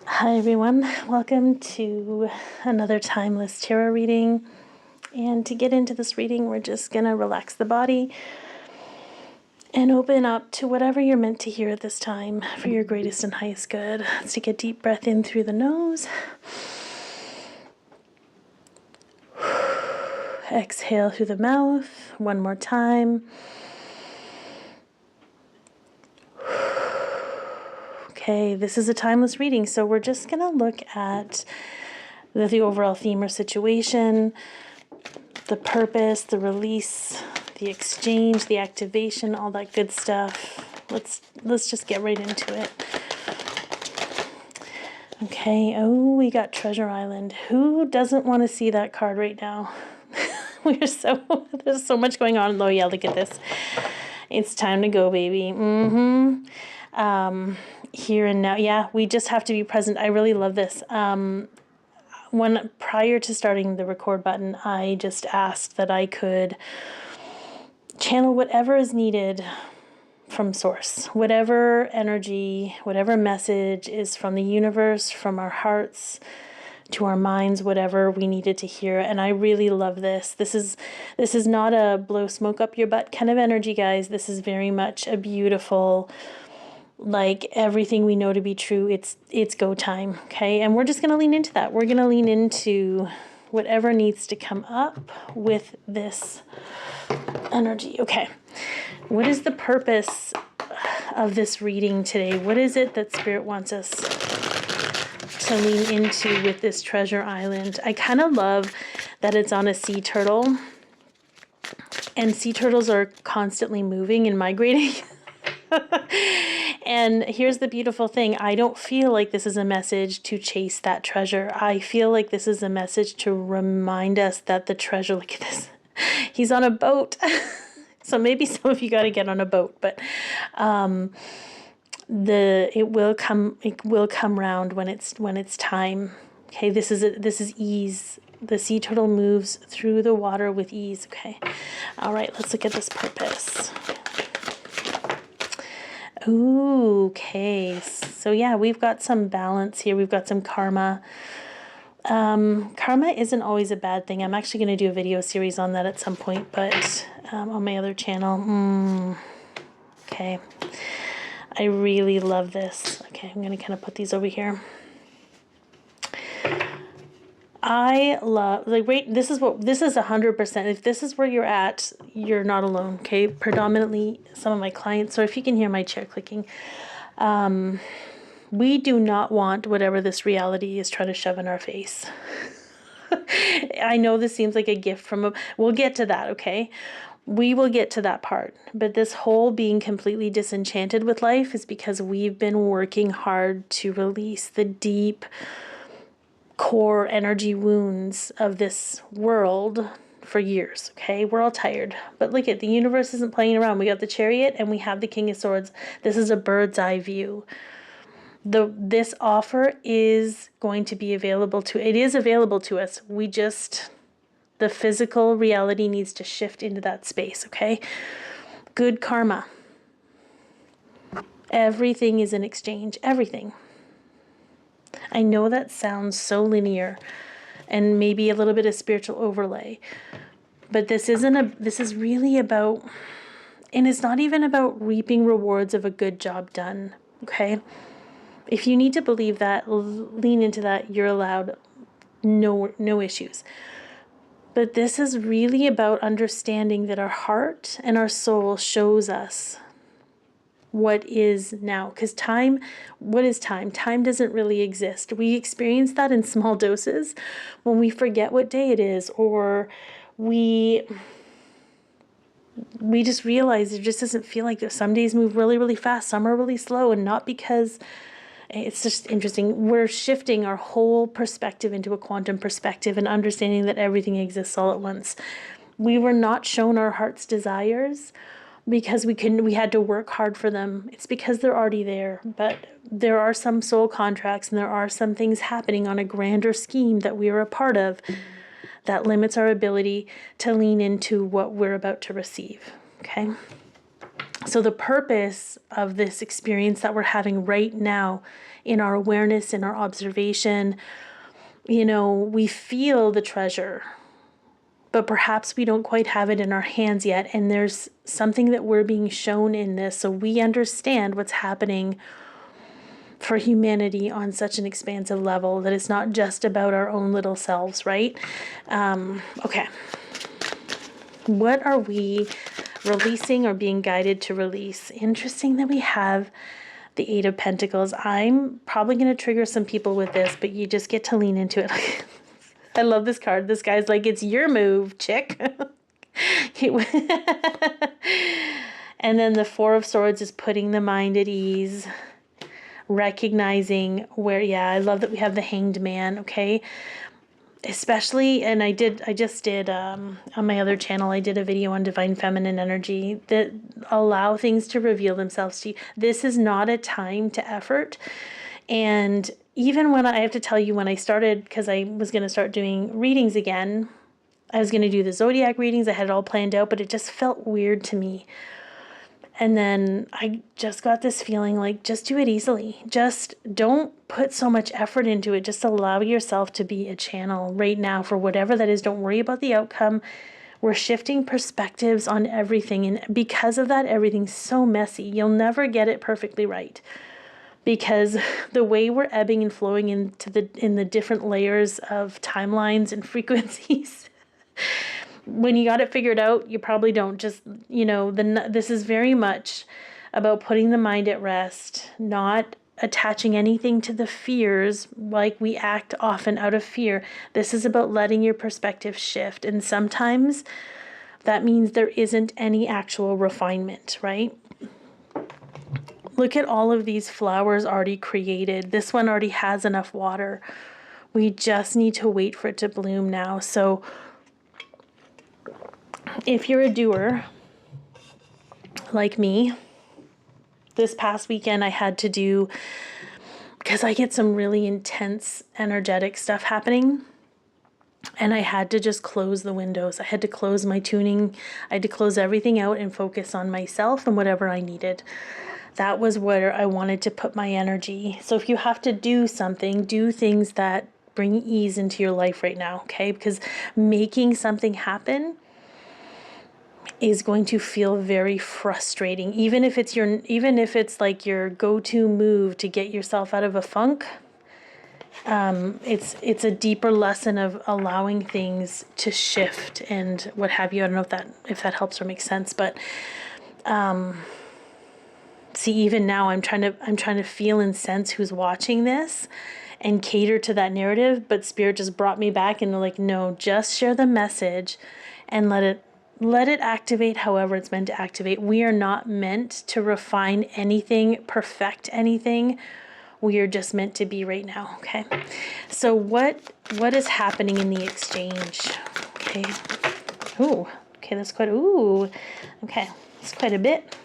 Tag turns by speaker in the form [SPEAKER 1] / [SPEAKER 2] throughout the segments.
[SPEAKER 1] Hi everyone, welcome to another timeless tarot reading. And to get into this reading, we're just going to relax the body and open up to whatever you're meant to hear at this time for your greatest and highest good. Let's take a deep breath in through the nose. Exhale through the mouth. One more time. Okay, this is a timeless reading, so we're just going to look at the overall theme or situation, the purpose, the release, the exchange, the activation, all that good stuff. Let's just get right into it. Okay, oh, we got Treasure Island. Who doesn't want to see that card right now? There's so much going on. Oh yeah, look at this. It's time to go, baby. Here and now. Yeah, we just have to be present. I really love this. Prior to starting the record button, I just asked that I could channel whatever is needed from source, whatever energy, whatever message is from the universe, from our hearts to our minds, whatever we needed to hear. And I really love this. This is not a blow smoke up your butt kind of energy, guys. This is very much a beautiful, like everything we know to be true, it's go time, okay? And we're just going to lean into that. We're going to lean into whatever needs to come up with this energy. Okay, what is the purpose of this reading today? What is it that Spirit wants us to lean into with this Treasure Island? I kind of love that it's on a sea turtle, and sea turtles are constantly moving and migrating. And here's the beautiful thing. I don't feel like this is a message to chase that treasure. I feel like this is a message to remind us that the treasure, look at this, he's on a boat. So maybe some of you got to get on a boat, but it will come round when it's time. Okay, this is ease. The sea turtle moves through the water with ease. Okay, all right, let's look at this purpose. Ooh, okay, so yeah, we've got some balance here. We've got some karma. Karma isn't always a bad thing. I'm actually going to do a video series on that at some point, but on my other channel. Okay, I really love this. Okay, I'm going to kind of put these over here. I love, like, wait, this is 100%. If this is where you're at, you're not alone, okay? Predominantly some of my clients, or if you can hear my chair clicking, we do not want whatever this reality is trying to shove in our face. I know this seems like a gift from we'll get to that, okay? We will get to that part. But this whole being completely disenchanted with life is because we've been working hard to release the deep core energy wounds of this world for years, okay? We're all tired. But look at, the universe isn't playing around. We got the Chariot and we have the King of Swords. This is a bird's eye view. This offer is going to be available it is available to us. The physical reality needs to shift into that space, okay? Good karma. Everything is in exchange. Everything. I know that sounds so linear and maybe a little bit of spiritual overlay, but this is really about, and it's not even about reaping rewards of a good job done, okay? If you need to believe that, lean into that, you're allowed, no issues. But this is really about understanding that our heart and our soul shows us what is now. Because what is time? Time doesn't really exist. We experience that in small doses when we forget what day it is, or we just realize it just doesn't feel like some days move really, really fast, some are really slow, and not because, it's just interesting. We're shifting our whole perspective into a quantum perspective and understanding that everything exists all at once. We were not shown our heart's desires because we had to work hard for them. It's because they're already there. But there are some soul contracts and there are some things happening on a grander scheme that we are a part of that limits our ability to lean into what we're about to receive. Okay? So the purpose of this experience that we're having right now in our awareness, in our observation. You know, we feel the treasure, but perhaps we don't quite have it in our hands yet. And there's something that we're being shown in this, so we understand what's happening for humanity on such an expansive level, that it's not just about our own little selves, right? Okay. What are we releasing or being guided to release? Interesting that we have the Eight of Pentacles. I'm probably going to trigger some people with this, but you just get to lean into it. I love this card. This guy's like, it's your move, chick. And then the Four of Swords is putting the mind at ease, recognizing where, yeah, I love that we have the Hanged Man, okay? Especially, and I just did on my other channel, I did a video on divine feminine energy, that allow things to reveal themselves to you. This is not a time to effort. And even when I have to tell you, when I started, because I was going to start doing readings again, I was going to do the zodiac readings, I had it all planned out, but it just felt weird to me. And then I just got this feeling like, just do it easily. Just don't put so much effort into it. Just allow yourself to be a channel right now for whatever that is. Don't worry about the outcome. We're shifting perspectives on everything. And because of that, everything's so messy. You'll never get it perfectly right. Because the way we're ebbing and flowing in the different layers of timelines and frequencies, when you got it figured out, you probably don't. Just, you know, this is very much about putting the mind at rest, not attaching anything to the fears, like we act often out of fear. This is about letting your perspective shift. And sometimes that means there isn't any actual refinement, right? Look at all of these flowers already created. This one already has enough water. We just need to wait for it to bloom now. So if you're a doer like me, this past weekend I had to do, because I get some really intense energetic stuff happening, and I had to just close the windows. I had to close my tuning. I had to close everything out and focus on myself and whatever I needed. That was where I wanted to put my energy. So if you have to do something, do things that bring ease into your life right now, okay? Because making something happen is going to feel very frustrating, even if it's like your go-to move to get yourself out of a funk. It's a deeper lesson of allowing things to shift and what have you. I don't know if that helps or makes sense, but see, even now I'm trying to feel and sense who's watching this and cater to that narrative, but Spirit just brought me back and they're like, no, just share the message and let it activate however it's meant to activate. We are not meant to refine anything, perfect anything. We are just meant to be right now, okay? So what is happening in the exchange? Okay. Ooh, okay, that's quite, ooh, okay, that's quite a bit.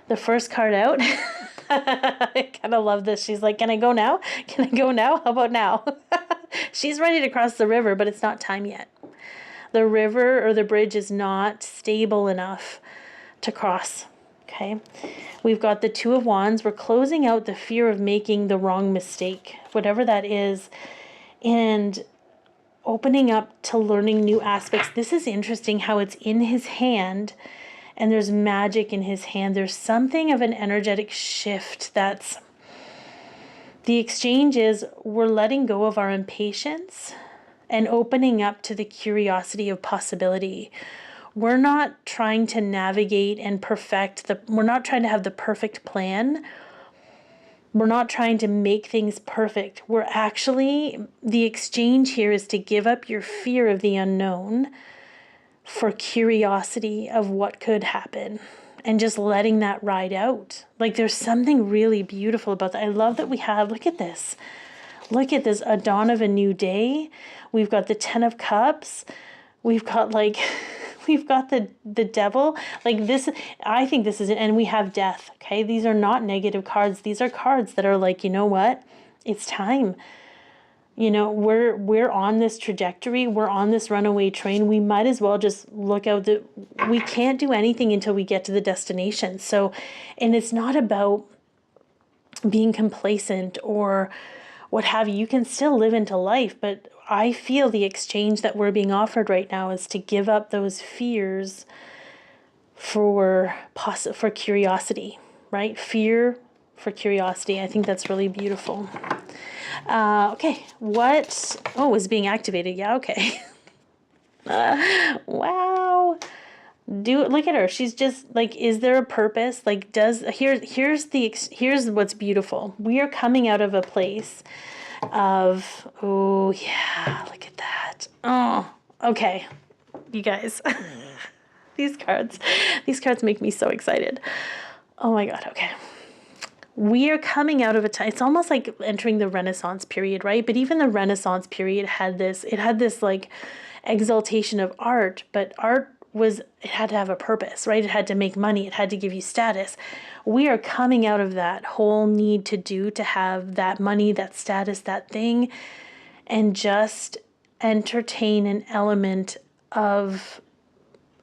[SPEAKER 1] The first card out, I kind of love this. She's like, can I go now? Can I go now? How about now? She's ready to cross the river, but it's not time yet. The river or the bridge is not stable enough to cross, okay? We've got the Two of Wands. We're closing out the fear of making the wrong mistake, whatever that is, and opening up to learning new aspects. This is interesting how it's in his hand, and there's magic in his hand. There's something of an energetic shift that's... The exchange is we're letting go of our impatience and opening up to the curiosity of possibility. We're not trying to navigate and perfect we're not trying to have the perfect plan. We're not trying to make things perfect. We're actually, the exchange here is to give up your fear of the unknown for curiosity of what could happen and just letting that ride out. Like, there's something really beautiful about that. I love that we have, look at this, a dawn of a new day. We've got the Ten of Cups. We've got we've got the devil. Like this, I think this is it. And we have death. Okay. These are not negative cards. These are cards that are like, you know what? It's time. You know, we're on this trajectory. We're on this runaway train. We might as well just look out we can't do anything until we get to the destination. So, and it's not about being complacent or what have you. You can still live into life, but I feel the exchange that we're being offered right now is to give up those fears for curiosity, right? Fear for curiosity. I think that's really beautiful. Okay, what? Oh, is being activated. Yeah, okay. Wow. Look at her. She's just like, is there a purpose? Like, here's what's beautiful. We are coming out of a place of, oh yeah, look at that. Oh, okay. You guys, these cards make me so excited. Oh my God. Okay. We are coming out of a time, it's almost like entering the Renaissance period, right? But even the Renaissance period had this like exaltation of art, but art it had to have a purpose, right? It had to make money. It had to give you status. We are coming out of that whole need to have that money, that status, that thing, and just entertain an element of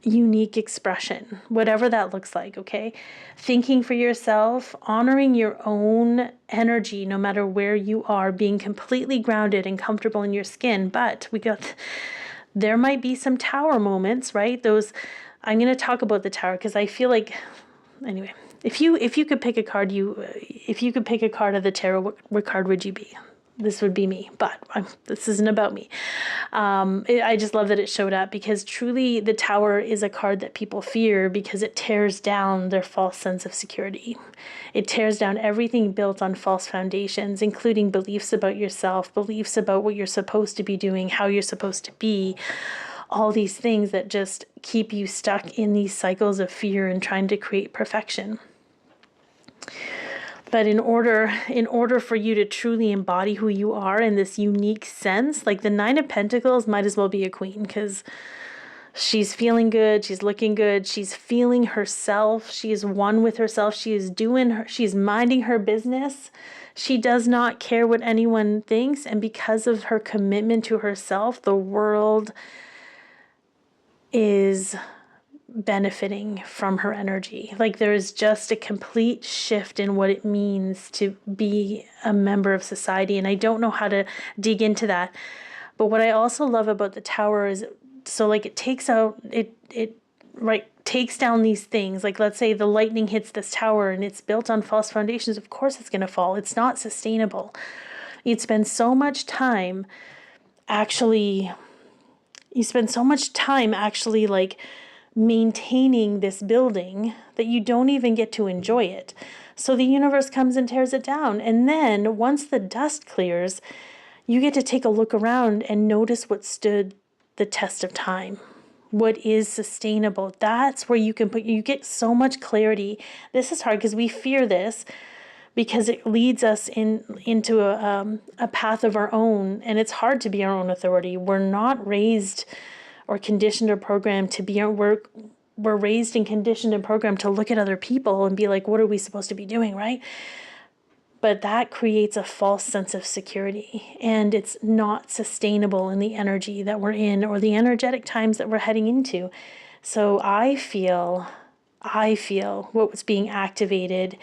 [SPEAKER 1] unique expression, whatever that looks like, okay? Thinking for yourself, honoring your own energy, no matter where you are, being completely grounded and comfortable in your skin. But there might be some tower moments, right? I'm going to talk about the tower because I feel like, anyway, if you could pick a card, if you could pick a card of the tarot, what card would you be? This would be me, but this isn't about me. I just love that it showed up because truly the tower is a card that people fear because it tears down their false sense of security. It tears down everything built on false foundations, including beliefs about yourself, beliefs about what you're supposed to be doing, how you're supposed to be, all these things that just keep you stuck in these cycles of fear and trying to create perfection. But in order for you to truly embody who you are in this unique sense, like the Nine of Pentacles might as well be a queen because she's feeling good, she's looking good, she's feeling herself, she is one with herself, she's minding her business. She does not care what anyone thinks, and because of her commitment to herself, the world is benefiting from her energy. Like there is just a complete shift in what it means to be a member of society. And I don't know how to dig into that. But what I also love about the tower is, so like it takes out, takes down these things. Like let's say the lightning hits this tower and it's built on false foundations. Of course it's going to fall. It's not sustainable. You spend so much time actually like maintaining this building that you don't even get to enjoy it. So the universe comes and tears it down. And then once the dust clears, you get to take a look around and notice what stood the test of time. What is sustainable. That's where you get so much clarity. This is hard because we fear this because it leads us into a path of our own. And it's hard to be our own authority. We're not raised or conditioned or programmed to be we're raised and conditioned and programmed to look at other people and be like, what are we supposed to be doing, right? But that creates a false sense of security, and it's not sustainable in the energy that we're in or the energetic times that we're heading into. So I feel what was being activated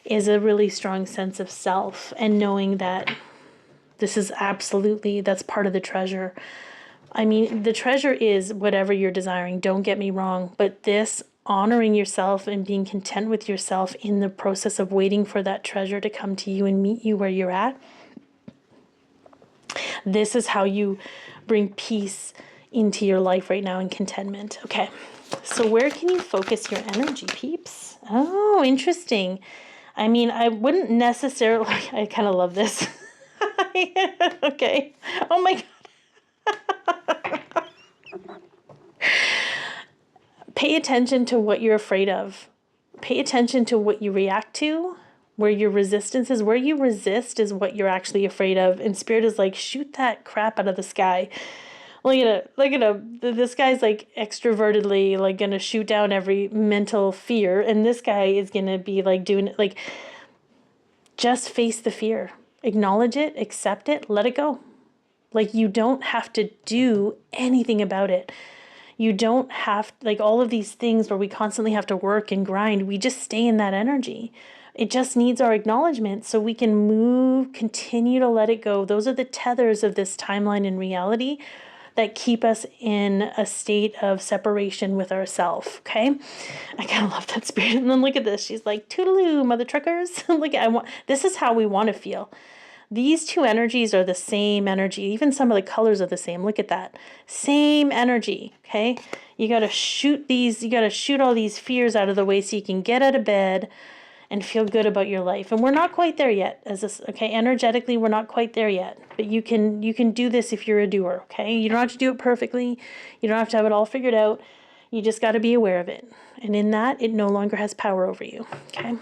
[SPEAKER 1] is a really strong sense of self and knowing that that's part of the treasure. I mean, the treasure is whatever you're desiring, don't get me wrong, but this honoring yourself and being content with yourself in the process of waiting for that treasure to come to you and meet you where you're at, this is how you bring peace into your life right now and contentment. Okay, so where can you focus your energy, peeps? Oh, interesting. I mean, I wouldn't necessarily, I kind of love this. Okay. Oh my God. Pay attention to what you're afraid of. Pay attention to what you react to, where your resistance is. Where you resist is what you're actually afraid of. And Spirit is like, shoot that crap out of the sky. Look at him. This guy's like extrovertedly like going to shoot down every mental fear. And this guy is going to be like doing it. Like, just face the fear. Acknowledge it, accept it, let it go. Like, you don't have to do anything about it. You don't have, like, all of these things where we constantly have to work and grind. We just stay in that energy. It just needs our acknowledgement so we can move, continue to let it go. Those are the tethers of this timeline in reality that keep us in a state of separation with ourself. Okay, I kind of love that spirit. And then look at this. She's like, toodaloo, mother truckers. Look, this is how we want to feel. These two energies are the same energy. Even some of the colors are the same. Look at that. Same energy. Okay, you got to shoot all these fears out of the way so you can get out of bed and feel good about your life. And we're not quite there yet. Energetically, we're not quite there yet. But you can do this if you're a doer, okay? You don't have to do it perfectly. You don't have to have it all figured out. You just got to be aware of it. And in that, it no longer has power over you, okay?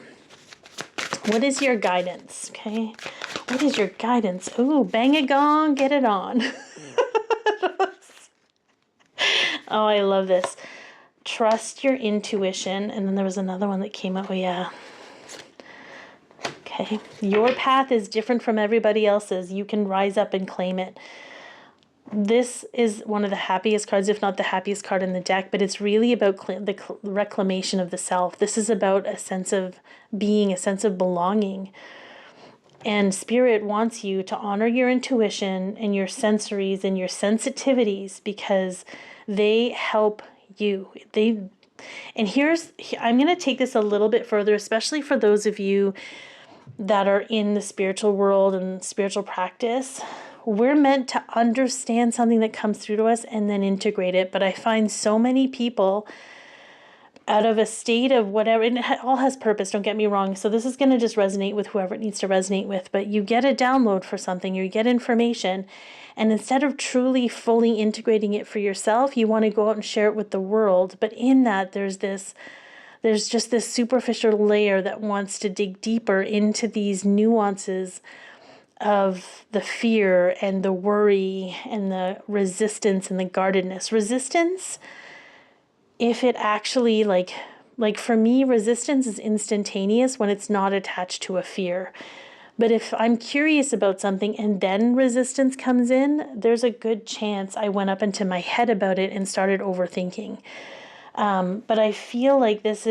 [SPEAKER 1] What is your guidance, okay? What is your guidance? Ooh, bang a gong, get it on. Oh, I love this. Trust your intuition. And then there was another one that came up. Oh, yeah. Okay, your path is different from everybody else's. You can rise up and claim it. This is one of the happiest cards, if not the happiest card in the deck, but it's really about the reclamation of the self. This is about a sense of being, a sense of belonging. And Spirit wants you to honor your intuition and your sensories and your sensitivities because they help you. I'm going to take this a little bit further, especially for those of you that are in the spiritual world and spiritual practice. We're meant to understand something that comes through to us and then integrate it. But I find so many people out of a state of whatever, and it all has purpose, don't get me wrong. So this is going to just resonate with whoever it needs to resonate with. But you get a download for something, or you get information, and instead of truly fully integrating it for yourself, you want to go out and share it with the world. But in that, there's just this superficial layer that wants to dig deeper into these nuances of the fear and the worry and the resistance and the guardedness. Resistance, if it actually, like for me, resistance is instantaneous when it's not attached to a fear. But if I'm curious about something and then resistance comes in, there's a good chance I went up into my head about it and started overthinking. But I feel like there's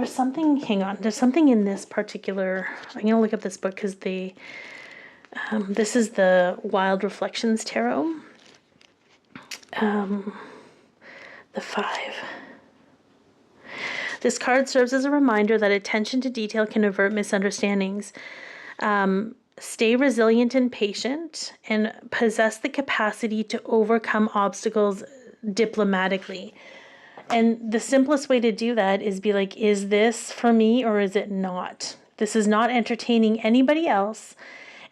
[SPEAKER 1] something in this particular, I'm going to look up this book because this is the Wild Reflections Tarot, the 5. This card serves as a reminder that attention to detail can avert misunderstandings. Stay resilient and patient, and possess the capacity to overcome obstacles diplomatically. And the simplest way to do that is be like, is this for me or is it not? This is not entertaining anybody else,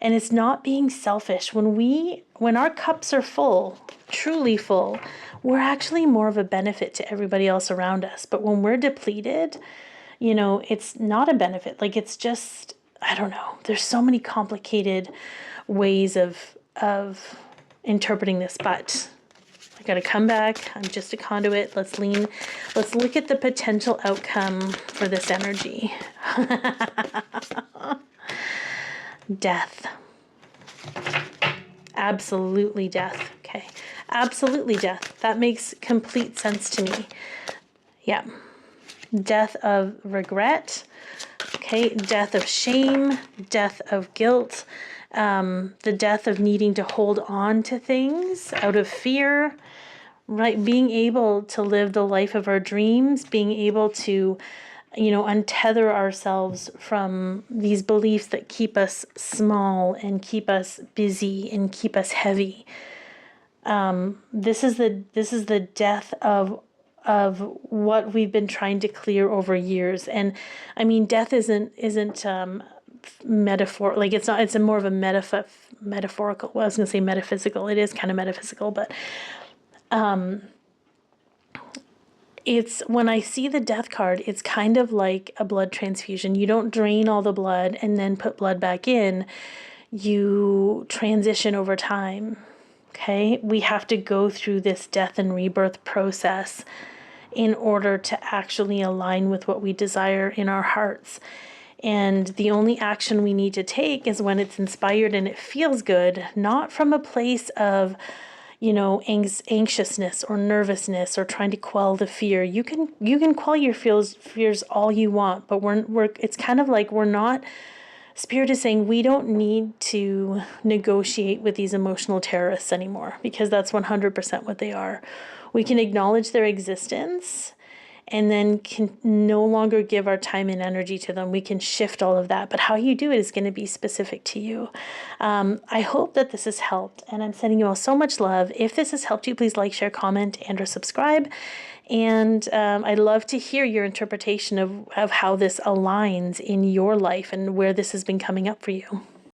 [SPEAKER 1] and it's not being selfish. When our cups are full, truly full, we're actually more of a benefit to everybody else around us. But when we're depleted, it's not a benefit. Like, it's just, I don't know. There's so many complicated ways of interpreting this, but I got to come back. I'm just a conduit. Let's look at the potential outcome for this energy. Death. Absolutely death. Okay. Absolutely death. That makes complete sense to me. Yeah. Death of regret. Okay. Death of shame. Death of guilt. The death of needing to hold on to things out of fear, right? Being able to live the life of our dreams, being able to, untether ourselves from these beliefs that keep us small and keep us busy and keep us heavy. This is the death of what we've been trying to clear over years. And I mean, death isn't metaphor, like it's a more of a metaphorical, well, I was going to say metaphysical. It is kind of metaphysical, but it's, when I see the death card, it's kind of like a blood transfusion. You don't drain all the blood and then put blood back in. You transition over time. Okay, we have to go through this death and rebirth process in order to actually align with what we desire in our hearts. And the only action we need to take is when it's inspired and it feels good, not from a place of, anxiousness or nervousness or trying to quell the fear. You can quell your fears all you want, but it's kind of like we're not. Spirit is saying we don't need to negotiate with these emotional terrorists anymore, because that's 100% what they are. We can acknowledge their existence and then can no longer give our time and energy to them. We can shift all of that. But how you do it is going to be specific to you. I hope that this has helped, and I'm sending you all so much love. If this has helped you, please like, share, comment, and or subscribe. And I'd love to hear your interpretation of how this aligns in your life and where this has been coming up for you.